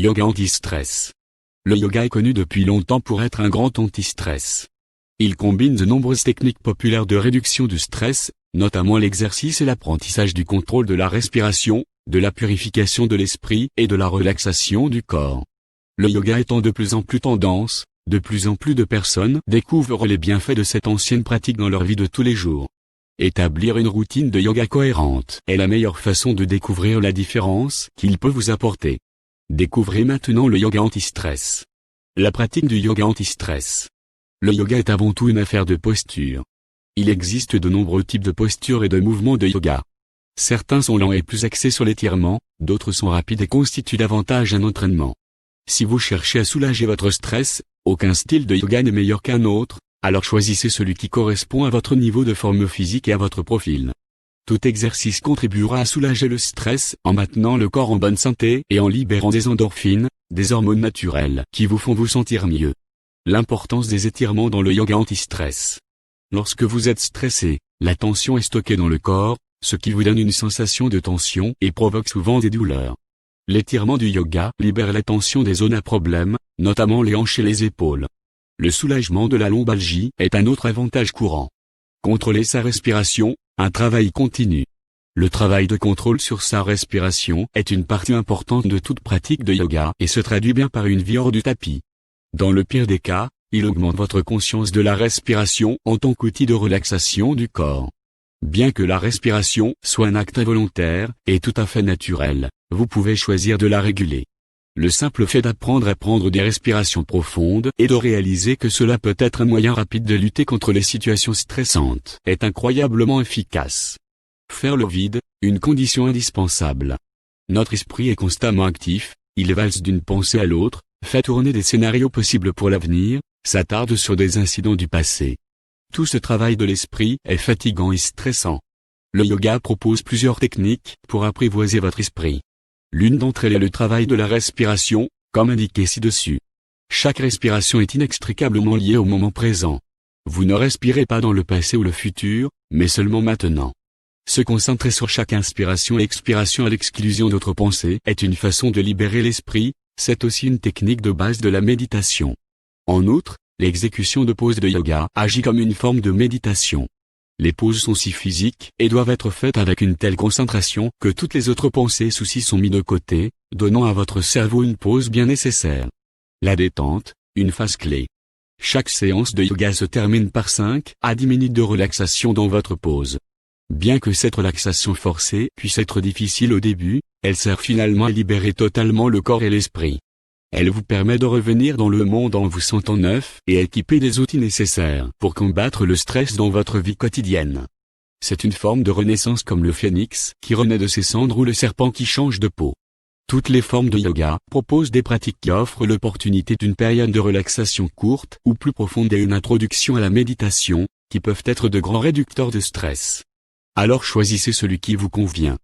Yoga anti-stress. Le yoga est connu depuis longtemps pour être un grand anti-stress. Il combine de nombreuses techniques populaires de réduction du stress, notamment l'exercice et l'apprentissage du contrôle de la respiration, de la purification de l'esprit et de la relaxation du corps. Le yoga étant de plus en plus tendance, de plus en plus de personnes découvrent les bienfaits de cette ancienne pratique dans leur vie de tous les jours. Établir une routine de yoga cohérente est la meilleure façon de découvrir la différence qu'il peut vous apporter. Découvrez maintenant le yoga anti-stress. La pratique du yoga anti-stress. Le yoga est avant tout une affaire de posture. Il existe de nombreux types de postures et de mouvements de yoga. Certains sont lents et plus axés sur l'étirement, d'autres sont rapides et constituent davantage un entraînement. Si vous cherchez à soulager votre stress, aucun style de yoga n'est meilleur qu'un autre, alors choisissez celui qui correspond à votre niveau de forme physique et à votre profil. Tout exercice contribuera à soulager le stress en maintenant le corps en bonne santé et en libérant des endorphines, des hormones naturelles qui vous font vous sentir mieux. L'importance des étirements dans le yoga anti-stress. Lorsque vous êtes stressé, la tension est stockée dans le corps, ce qui vous donne une sensation de tension et provoque souvent des douleurs. L'étirement du yoga libère la tension des zones à problème, notamment les hanches et les épaules. Le soulagement de la lombalgie est un autre avantage courant. Contrôler sa respiration, un travail continu. Le travail de contrôle sur sa respiration est une partie importante de toute pratique de yoga et se traduit bien par une vie hors du tapis. Dans le pire des cas, il augmente votre conscience de la respiration en tant qu'outil de relaxation du corps. Bien que la respiration soit un acte involontaire et tout à fait naturel, vous pouvez choisir de la réguler. Le simple fait d'apprendre à prendre des respirations profondes et de réaliser que cela peut être un moyen rapide de lutter contre les situations stressantes est incroyablement efficace. Faire le vide, une condition indispensable. Notre esprit est constamment actif, il valse d'une pensée à l'autre, fait tourner des scénarios possibles pour l'avenir, s'attarde sur des incidents du passé. Tout ce travail de l'esprit est fatigant et stressant. Le yoga propose plusieurs techniques pour apprivoiser votre esprit. L'une d'entre elles est le travail de la respiration, comme indiqué ci-dessus. Chaque respiration est inextricablement liée au moment présent. Vous ne respirez pas dans le passé ou le futur, mais seulement maintenant. Se concentrer sur chaque inspiration et expiration à l'exclusion d'autres pensées est une façon de libérer l'esprit, c'est aussi une technique de base de la méditation. En outre, l'exécution de poses de yoga agit comme une forme de méditation. Les poses sont si physiques et doivent être faites avec une telle concentration que toutes les autres pensées et soucis sont mis de côté, donnant à votre cerveau une pause bien nécessaire. La détente, une phase clé. Chaque séance de yoga se termine par 5 à 10 minutes de relaxation dans votre pose. Bien que cette relaxation forcée puisse être difficile au début, elle sert finalement à libérer totalement le corps et l'esprit. Elle vous permet de revenir dans le monde en vous sentant neuf et équipé des outils nécessaires pour combattre le stress dans votre vie quotidienne. C'est une forme de renaissance comme le phénix qui renaît de ses cendres ou le serpent qui change de peau. Toutes les formes de yoga proposent des pratiques qui offrent l'opportunité d'une période de relaxation courte ou plus profonde et une introduction à la méditation, qui peuvent être de grands réducteurs de stress. Alors choisissez celui qui vous convient.